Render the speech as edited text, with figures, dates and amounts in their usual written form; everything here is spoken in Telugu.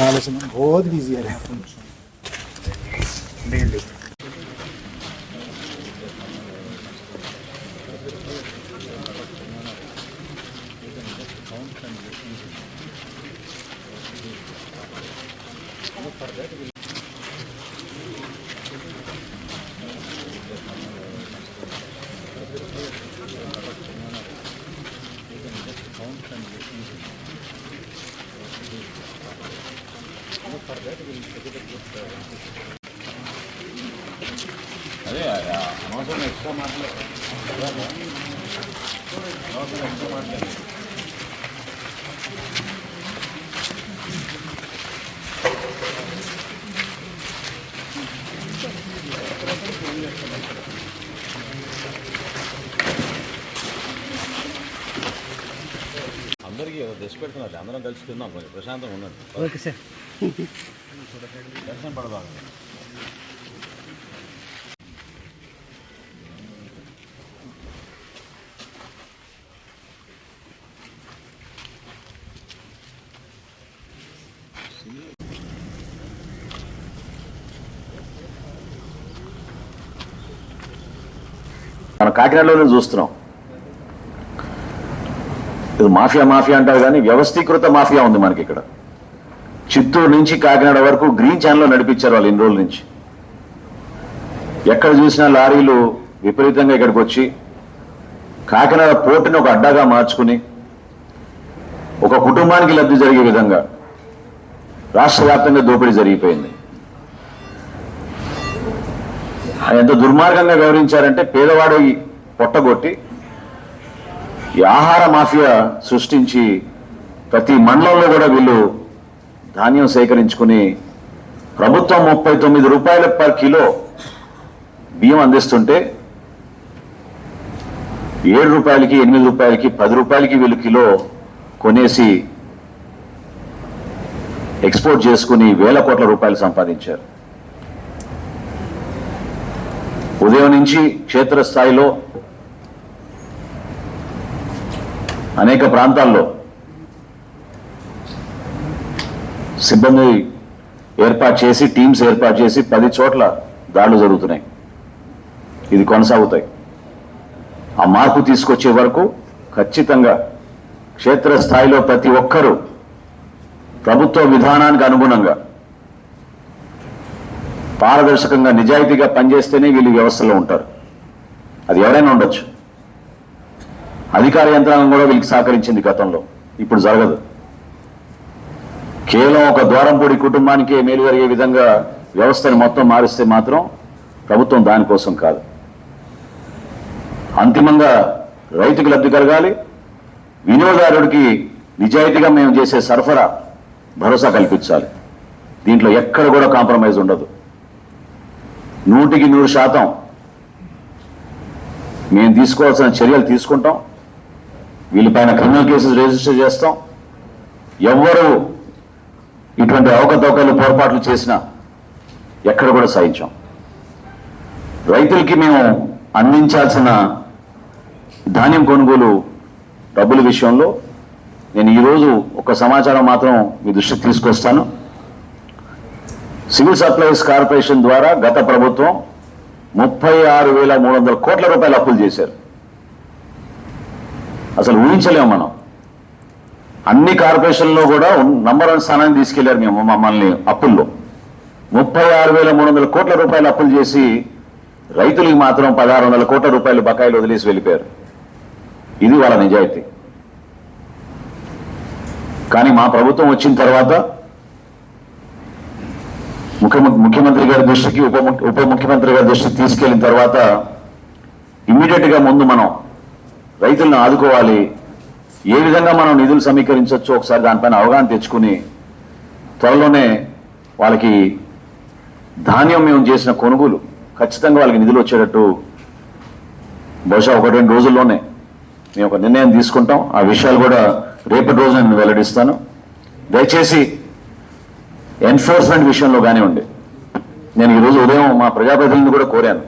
बहुत बिजी है डेली। అదే అనవసరం ఎక్స్ట్రా మాట్లాడాలి అందరికీ తెచ్చి పెడుతున్నారు, అందరం కలిసి తిన్నాం, కొంచెం ప్రశాంతంగా ఉండండి. ఓకే సార్, దర్శనం పడదా. మన కాకినాడలోనే చూస్తున్నాం. ఇది మాఫియా మాఫియా అంటారు కానీ వ్యవస్థీకృత మాఫియా ఉంది మనకి ఇక్కడ. చిత్తూరు నుంచి కాకినాడ వరకు గ్రీన్ ఛానల్లో నడిపించారు వాళ్ళు ఇన్ని రోజుల నుంచి. ఎక్కడ చూసినా లారీలు విపరీతంగా ఇక్కడికి వచ్చి కాకినాడ పోర్టుని ఒక అడ్డాగా మార్చుకుని ఒక కుటుంబానికి లబ్ధి జరిగే విధంగా రాష్ట్ర వ్యాప్తంగా దోపిడీ జరిగిపోయింది. ఎంత దుర్మార్గంగా వ్యవహరించారంటే పేదవాడి పొట్టగొట్టి ఈ ఆహార మాఫియా సృష్టించి ప్రతి మండలంలో కూడా వీళ్ళు ధాన్యం సేకరించుకుని ప్రభుత్వం 39 రూపాయల పర్ కిలో బియ్యం అందిస్తుంటే 7 రూపాయలకి 8 రూపాయలకి 10 రూపాయలకి వీళ్ళు కిలో కొనేసి ఎక్స్పోర్ట్ చేసుకుని వేల కోట్ల రూపాయలు సంపాదించారు. ఉదయం నుంచి క్షేత్రస్థాయిలో అనేక ప్రాంతాల్లో సిబ్బంది ఏర్పాటు చేసి టీమ్స్ ఏర్పాటు చేసి 10 చోట్ల దాడులు జరుగుతున్నాయి. ఇది కొనసాగుతాయి. ఆ మార్పు తీసుకొచ్చే వరకు ఖచ్చితంగా క్షేత్రస్థాయిలో ప్రతి ఒక్కరూ ప్రభుత్వ విధానానికి అనుగుణంగా పారదర్శకంగా నిజాయితీగా పనిచేస్తేనే వీళ్ళు వ్యవస్థలో ఉంటారు. అది ఎవరైనా ఉండొచ్చు. అధికార యంత్రాంగం కూడా వీళ్ళకి సహకరించింది గతంలో, ఇప్పుడు జరగదు. కేవలం ఒక ద్వారంపూడి కుటుంబానికే మేలు జరిగే విధంగా వ్యవస్థని మొత్తం మారిస్తే మాత్రం ప్రభుత్వం దానికోసం కాదు. అంతిమంగా రైతుకు లబ్ధి కలగాలి, వినియోగదారుడికి నిజాయితీగా మేము చేసే సరఫరా భరోసా కల్పించాలి. దీంట్లో ఎక్కడ కూడా కాంప్రమైజ్ ఉండదు. 100% మేము తీసుకోవాల్సిన చర్యలు తీసుకుంటాం. వీళ్ళపైన క్రిమినల్ కేసెస్ రిజిస్టర్ చేస్తాం. ఎవ్వరూ ఇటువంటి అవకతవకలు పొరపాట్లు చేసినా ఎక్కడ కూడా సహించాం. రైతులకి మేము అందించాల్సిన ధాన్యం కొనుగోలు డబ్బుల విషయంలో నేను ఈరోజు ఒక సమాచారం మాత్రం మీ దృష్టికి తీసుకొస్తాను. సివిల్ సప్లైస్ కార్పొరేషన్ ద్వారా గత ప్రభుత్వం 36,300 కోట్ల రూపాయలు అప్పులు చేశారు. అసలు ఊహించలేము మనం. అన్ని కార్పొరేషన్లో కూడా నంబర్ 1 స్థానాన్ని తీసుకెళ్లారు మేము మమ్మల్ని అప్పుల్లో. 36,300 కోట్ల రూపాయలు అప్పులు చేసి రైతులకి మాత్రం 1,600 కోట్ల రూపాయలు బకాయిలు వదిలేసి వెళ్ళిపోయారు. ఇది వాళ్ళ నిజాయితీ. కానీ మా ప్రభుత్వం వచ్చిన తర్వాత ముఖ్యమంత్రి గారి దృష్టికి ఉప ముఖ్యమంత్రి గారి దృష్టికి తీసుకెళ్లిన తర్వాత ఇమ్మీడియట్గా ముందు మనం రైతులను ఆదుకోవాలి, ఏ విధంగా మనం నిధులు సమీకరించవచ్చో ఒకసారి దానిపైన అవగాహన తెచ్చుకుని త్వరలోనే వాళ్ళకి ధాన్యం మేము చేసిన కొనుగోలు ఖచ్చితంగా వాళ్ళకి నిధులు వచ్చేటట్టు బహుశా 1-2 రోజుల్లోనే మేము ఒక నిర్ణయం తీసుకుంటాం. ఆ విషయాలు కూడా రేపటి రోజు నేను వెల్లడిస్తాను. దయచేసి ఎన్ఫోర్స్మెంట్ విషయంలో కానివ్వండి, నేను ఈరోజు ఉదయం మా ప్రజాప్రతినిధులను కూడా కోరాను.